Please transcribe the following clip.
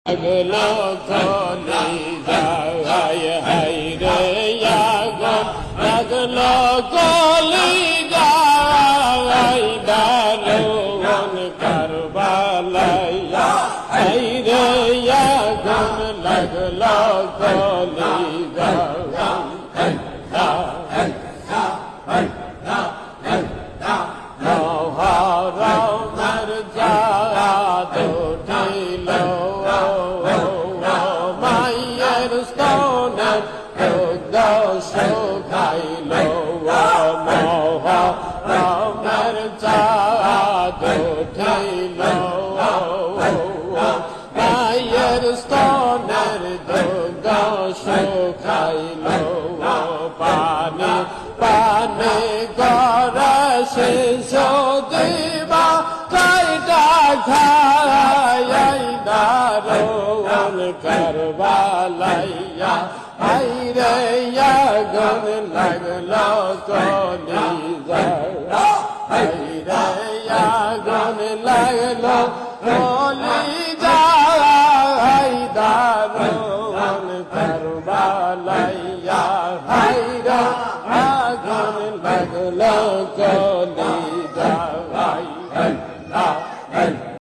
আগলো কলি যায় হাই রে আগুন লাগলো কলি যায় দারুন কারবালায় হাই রে আগুন লাগলো কলি যায় মহরমের জাদু ঢিল মায়ের স্তনের দুগ্ধ শুকাইল মহরমের জাদু ঢিল মায়ের স্তনের দুগ্ধ শুকাইল পানি পানি গড়া শিশু দিবা কাইটা খাই দারুন কারবালাইয়া হাই রে আগুন লাগলো কলি যায় হাই রে আগুন লাগলো কলি যায় দারুন কারবালাইয়া হাই রে আগুন লাগলো কলি